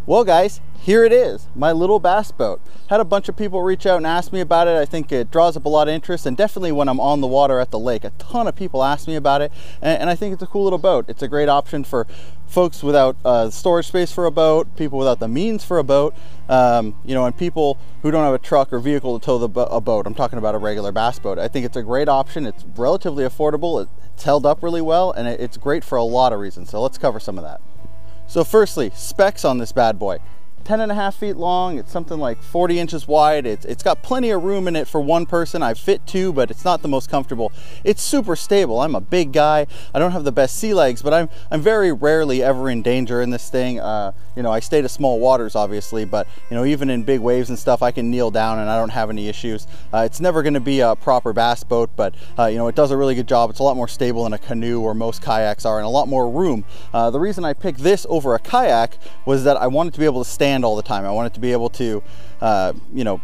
Well guys, here it is, my little bass boat. Had a bunch of people reach out and ask me about it. I think it draws up a lot of interest, and definitely when I'm on the water at the lake, a ton of people ask me about it, and I think it's a cool little boat. It's a great option for folks without storage space for a boat, people without the means for a boat, you know, and people who don't have a truck or vehicle to tow a boat. I'm talking about a regular bass boat. I think it's a great option. It's relatively affordable. It's held up really well, and it's great for a lot of reasons. So let's cover some of that. So firstly, specs on this bad boy. 10.5 feet long, it's something like 40 inches wide. It's got plenty of room in it for one person. I fit two, but it's not the most comfortable. It's super stable. I'm a big guy. I don't have the best sea legs, but I'm very rarely ever in danger in this thing. You know, I stay to small waters, obviously, but you know, even in big waves and stuff, I can kneel down and I don't have any issues. It's never going to be a proper bass boat, but you know, it does a really good job. It's a lot more stable than a canoe or most kayaks are, and a lot more room. The reason I picked this over a kayak was that I wanted to be able to stand all the time. I wanted to be able to you know,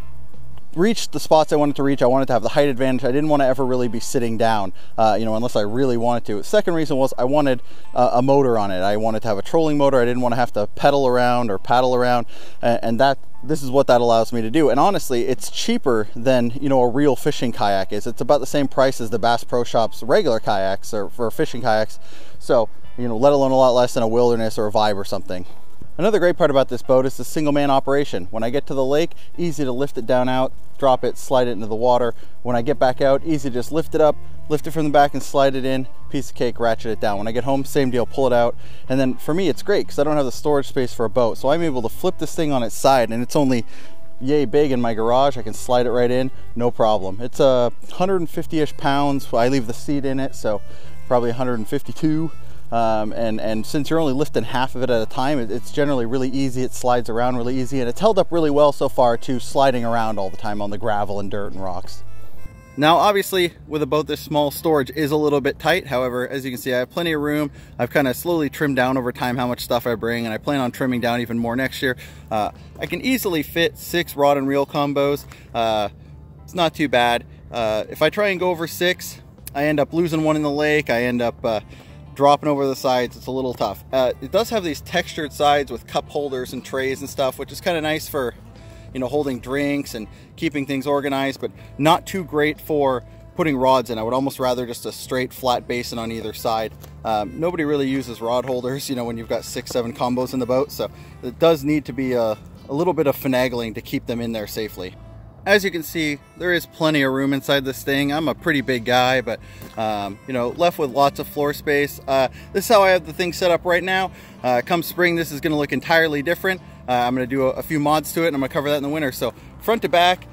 reach the spots I wanted to reach. I wanted to have the height advantage. I didn't want to ever really be sitting down, you know, unless I really wanted to. The second reason was I wanted a motor on it. I wanted to have a trolling motor. I didn't want to have to pedal around or paddle around, and this is what that allows me to do. And honestly, it's cheaper than, you know, a real fishing kayak is. It's about the same price as the Bass Pro Shop's regular kayaks or for fishing kayaks. So, you know, let alone a lot less than a Wilderness or a Vibe or something. Another great part about this boat is the single man operation. When I get to the lake, easy to lift it down out, drop it, slide it into the water. When I get back out, easy to just lift it up, lift it from the back and slide it in, piece of cake, ratchet it down. When I get home, same deal, pull it out. And then for me, it's great because I don't have the storage space for a boat. So I'm able to flip this thing on its side, and it's only yay big in my garage. I can slide it right in, no problem. It's 150-ish pounds. I leave the seat in it, so probably 152. And since you're only lifting half of it at a time, it's generally really easy. It slides around really easy, and it's held up really well so far to sliding around all the time on the gravel and dirt and rocks. Now obviously with a boat this small, storage is a little bit tight. However, as you can see, I have plenty of room. I've kind of slowly trimmed down over time how much stuff I bring, and I plan on trimming down even more next year. I can easily fit 6 rod and reel combos. It's not too bad. If I try and go over 6, I end up losing one in the lake. I end up dropping over the sides. It's a little tough. It does have these textured sides with cup holders and trays and stuff, which is kind of nice for, you know, holding drinks and keeping things organized, but not too great for putting rods in. I would almost rather just a straight flat basin on either side. Nobody really uses rod holders, you know, when you've got 6-7 combos in the boat, so it does need to be a little bit of finagling to keep them in there safely. As you can see, there is plenty of room inside this thing. I'm a pretty big guy, but you know, left with lots of floor space. This is how I have the thing set up right now. Come spring, this is going to look entirely different. I'm going to do a few mods to it, and I'm going to cover that in the winter. So front to back,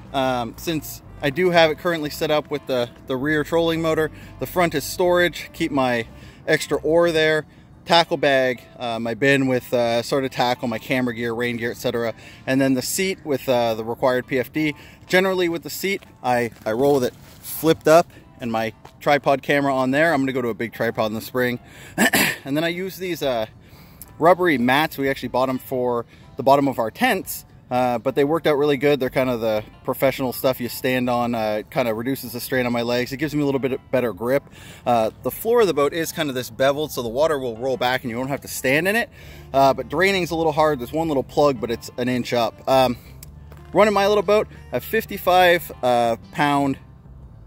since I do have it currently set up with the rear trolling motor, the front is storage, keep my extra oar there, tackle bag, my bin with assorted tackle, my camera gear, rain gear, etc. And then the seat with the required PFD. Generally with the seat, I roll with it flipped up and my tripod camera on there. I'm gonna go to a big tripod in the spring. And then I use these rubbery mats. We actually bought them for the bottom of our tents, but they worked out really good. They're kind of the professional stuff you stand on. It kind of reduces the strain on my legs. It gives me a little bit better grip. The floor of the boat is kind of this beveled, so the water will roll back and you won't have to stand in it. But draining's a little hard. There's one little plug, but it's an inch up. Running my little boat, a 55 pound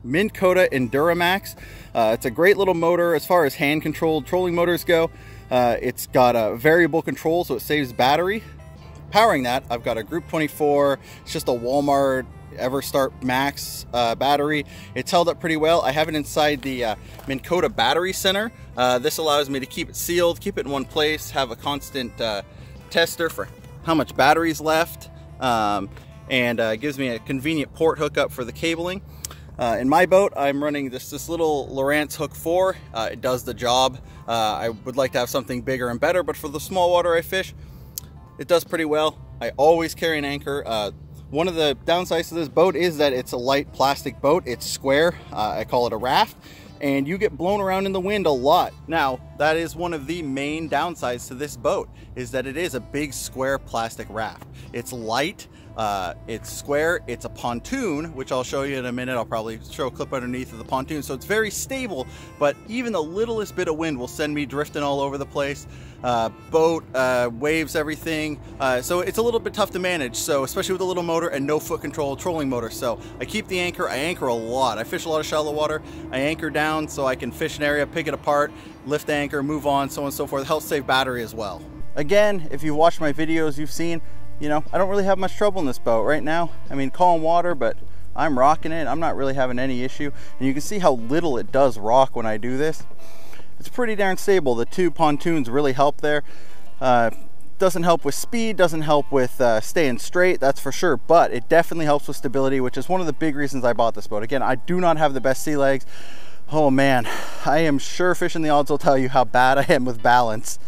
Minn-Kota Enduramax. It's a great little motor as far as hand controlled trolling motors go. It's got a variable control, so it saves battery. Powering that, I've got a Group 24. It's just a Walmart EverStart Max battery. It's held up pretty well. I have it inside the Minn-Kota Battery Center. This allows me to keep it sealed, keep it in one place, have a constant tester for how much battery's left, and gives me a convenient port hookup for the cabling. In my boat, I'm running this little Lowrance Hook 4. It does the job. I would like to have something bigger and better, but for the small water I fish, it does pretty well. I always carry an anchor. One of the downsides to this boat is that it's a light plastic boat. It's square. I call it a raft, and you get blown around in the wind a lot. Now, that is one of the main downsides to this boat, is that it is a big square plastic raft. It's light. It's square, it's a pontoon, which I'll show you in a minute. I'll probably show a clip underneath of the pontoon. So it's very stable, but even the littlest bit of wind will send me drifting all over the place. Boat, waves, everything. So it's a little bit tough to manage. So especially with a little motor and no foot control trolling motor. So I keep the anchor. I anchor a lot. I fish a lot of shallow water. I anchor down so I can fish an area, pick it apart, lift the anchor, move on, so on and so forth. It helps save battery as well. Again, if you've watched my videos, you've seen, you know, I don't really have much trouble in this boat right now. I mean, calm water, but I'm rocking it. I'm not really having any issue. And you can see how little it does rock when I do this. It's pretty darn stable. The two pontoons really help there. Doesn't help with speed, doesn't help with staying straight, that's for sure, but it definitely helps with stability, which is one of the big reasons I bought this boat. Again, I do not have the best sea legs. Oh man, I am sure Fishing the Odds will tell you how bad I am with balance.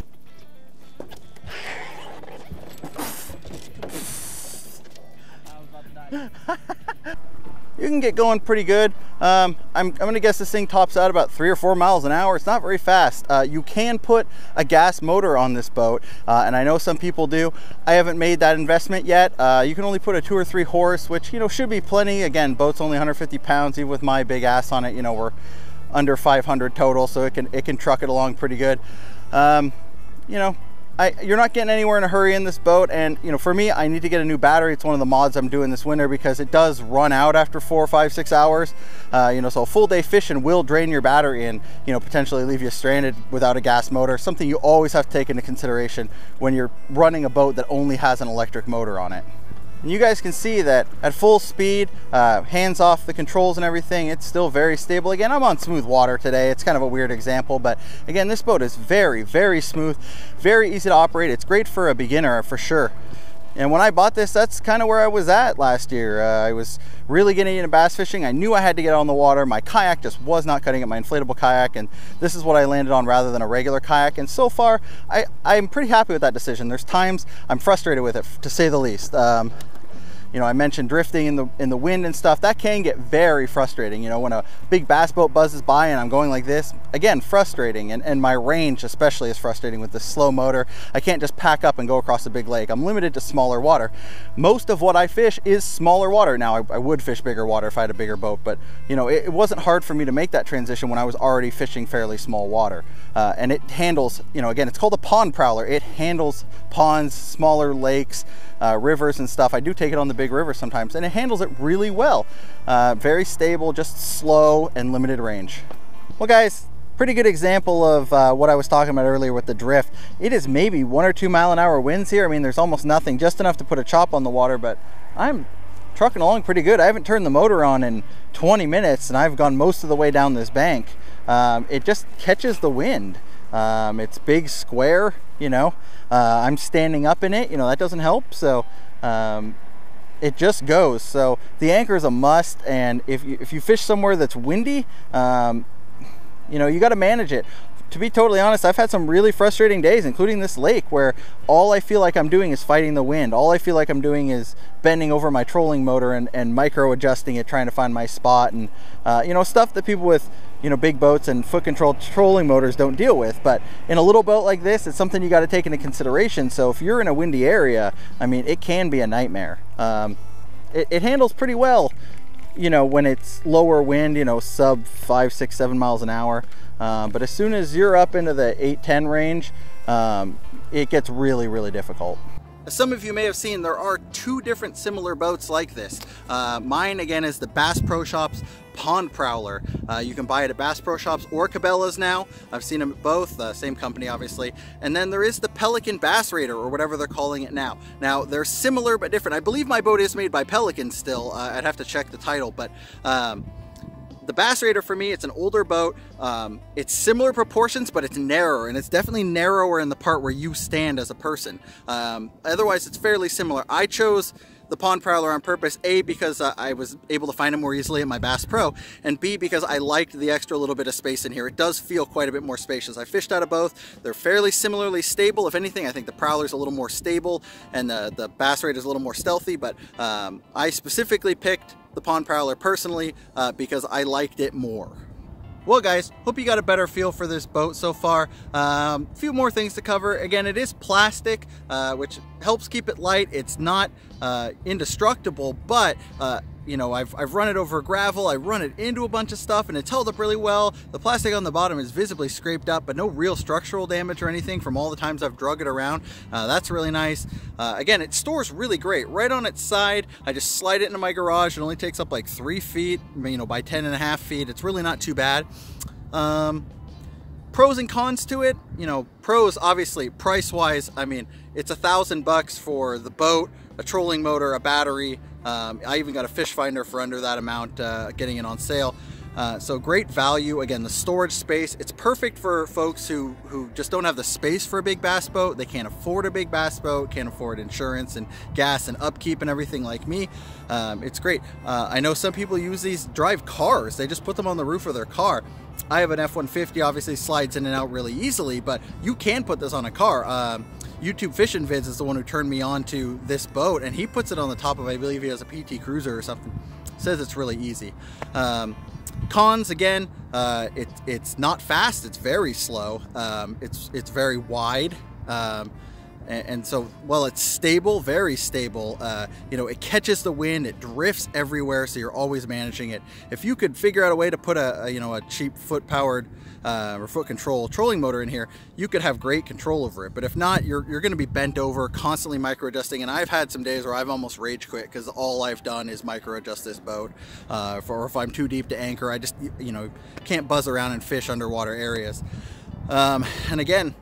You can get going pretty good. I'm gonna guess this thing tops out about 3 or 4 miles an hour. It's not very fast. You can put a gas motor on this boat, and I know some people do. I haven't made that investment yet. You can only put a 2 or 3 horse, which, you know, should be plenty. Again, boat's only 150 pounds. Even with my big ass on it, you know, we're under 500 total, so it can truck it along pretty good. You know, you're not getting anywhere in a hurry in this boat, and you know, for me, I need to get a new battery. It's one of the mods I'm doing this winter because it does run out after 4, 5, 6 hours. You know, so a full day fishing will drain your battery and, you know, potentially leave you stranded without a gas motor. Something you always have to take into consideration when you're running a boat that only has an electric motor on it. And you guys can see that at full speed, hands off the controls and everything, it's still very stable. Again, I'm on smooth water today. It's kind of a weird example, but again, this boat is very, very smooth, very easy to operate. It's great for a beginner for sure. And when I bought this, that's kind of where I was at last year. I was really getting into bass fishing. I knew I had to get on the water. My kayak just was not cutting it, my inflatable kayak, and this is what I landed on rather than a regular kayak. And so far, I'm pretty happy with that decision. There's times I'm frustrated with it, to say the least. You know, I mentioned drifting in the wind and stuff. That can get very frustrating. You know, when a big bass boat buzzes by and I'm going like this, again, frustrating. And my range especially is frustrating with this slow motor. I can't just pack up and go across a big lake. I'm limited to smaller water. Most of what I fish is smaller water. Now, I would fish bigger water if I had a bigger boat, but you know, it wasn't hard for me to make that transition when I was already fishing fairly small water. And it handles, you know, again, it's called a pond prowler. It handles ponds, smaller lakes, rivers and stuff. I do take it on the big river sometimes, and it handles it really well. Very stable, just slow and limited range. Well guys, pretty good example of what I was talking about earlier with the drift. It is maybe 1 or 2 mile an hour winds here. I mean, there's almost nothing, just enough to put a chop on the water, but I'm trucking along pretty good. I haven't turned the motor on in 20 minutes and I've gone most of the way down this bank. It just catches the wind. It's big, square, you know. I'm standing up in it, you know, that doesn't help. So it just goes. So the anchor is a must, and if you fish somewhere that's windy, you know, you got to manage it. To be totally honest, I've had some really frustrating days, including this lake, where all I feel like I'm doing is fighting the wind. All I feel like I'm doing is bending over my trolling motor and micro adjusting it, trying to find my spot, and you know, stuff that people with, you know, big boats and foot control trolling motors don't deal with. But in a little boat like this, it's something you got to take into consideration. So if you're in a windy area, I mean, it can be a nightmare. It handles pretty well, you know, when it's lower wind, you know, sub 5, 6, 7 miles an hour. But as soon as you're up into the 8, 10 range, it gets really, really difficult. As some of you may have seen, there are 2 different similar boats like this. Mine, again, is the Bass Pro Shops Pond Prowler. You can buy it at Bass Pro Shops or Cabela's now. I've seen them at both, same company obviously. And then there is the Pelican Bass Raider, or whatever they're calling it now. Now, they're similar but different. I believe my boat is made by Pelican still. I'd have to check the title, but the Bass Raider, for me, it's an older boat. It's similar proportions, but it's narrower, and it's definitely narrower in the part where you stand as a person. Otherwise, it's fairly similar. I chose the Pond Prowler on purpose, A, because I was able to find it more easily at my Bass Pro, and B, because I liked the extra little bit of space in here. It does feel quite a bit more spacious. I fished out of both. They're fairly similarly stable. If anything, I think the Prowler's a little more stable, and the Bass Raider's a little more stealthy, but I specifically picked the Pond Prowler personally because I liked it more. Well guys, hope you got a better feel for this boat so far. A few more things to cover. Again, it is plastic, which helps keep it light. It's not indestructible, but you know, I've run it over gravel, I run it into a bunch of stuff, and it's held up really well. The plastic on the bottom is visibly scraped up, but no real structural damage or anything from all the times I've drug it around. That's really nice. Again, it stores really great. Right on its side, I just slide it into my garage. It only takes up like 3 feet, you know, by 10.5 feet. It's really not too bad. Pros and cons to it, you know, pros, obviously, price-wise, I mean, it's $1,000 for the boat, a trolling motor, a battery. I even got a fish finder for under that amount, getting it on sale. So great value. Again, the storage space, it's perfect for folks who just don't have the space for a big bass boat. They can't afford a big bass boat, can't afford insurance and gas and upkeep and everything like me. It's great. I know some people use these, drive cars. They just put them on the roof of their car. I have an F-150, obviously slides in and out really easily, but you can put this on a car. YouTube Fishing Vids is the one who turned me on to this boat, and he puts it on the top of, I believe he has a PT Cruiser or something. Says it's really easy. Cons, again, it's not fast, it's very slow. It's very wide. And so, while it's stable, very stable, you know, it catches the wind, it drifts everywhere, so you're always managing it. If you could figure out a way to put you know, a cheap foot-powered or foot-control trolling motor in here, you could have great control over it. But if not, you're going to be bent over, constantly micro-adjusting, and I've had some days where I've almost rage quit because all I've done is micro-adjust this boat. Or if I'm too deep to anchor, I just, you know, can't buzz around and fish underwater areas. And again,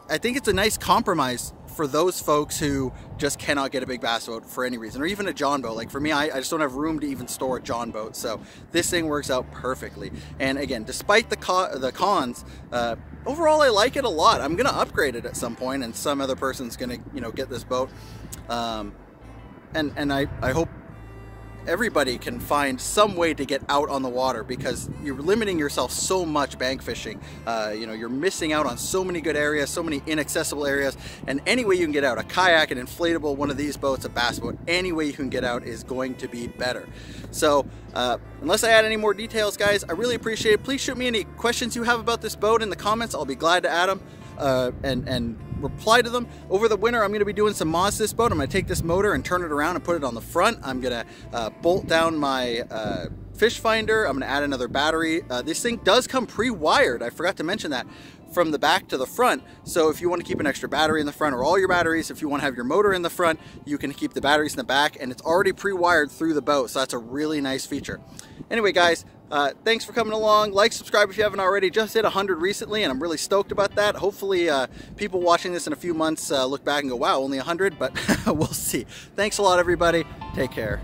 I think it's a nice compromise for those folks who just cannot get a big bass boat for any reason, or even a John boat. Like for me, I just don't have room to even store a John boat, so this thing works out perfectly. And again, despite the cons, overall I like it a lot. I'm gonna upgrade it at some point, and some other person's gonna, you know, get this boat. And I hope everybody can find some way to get out on the water, because you're limiting yourself so much bank fishing. You know, you're missing out on so many good areas, so many inaccessible areas, and any way you can get out, a kayak, an inflatable, one of these boats, a bass boat, any way you can get out is going to be better. So unless I add any more details, guys, I really appreciate it. Please shoot me any questions you have about this boat in the comments. I'll be glad to add them and reply to them. Over the winter, I'm going to be doing some mods to this boat. I'm going to take this motor and turn it around and put it on the front. I'm going to bolt down my fish finder. I'm going to add another battery. This thing does come pre-wired. I forgot to mention that, from the back to the front. So if you want to keep an extra battery in the front, or all your batteries, if you want to have your motor in the front, you can keep the batteries in the back, and it's already pre-wired through the boat. So that's a really nice feature. Anyway, guys, thanks for coming along. Like, subscribe if you haven't already. Just hit 100 recently, and I'm really stoked about that. Hopefully people watching this in a few months look back and go, wow, only 100, but we'll see. Thanks a lot, everybody. Take care.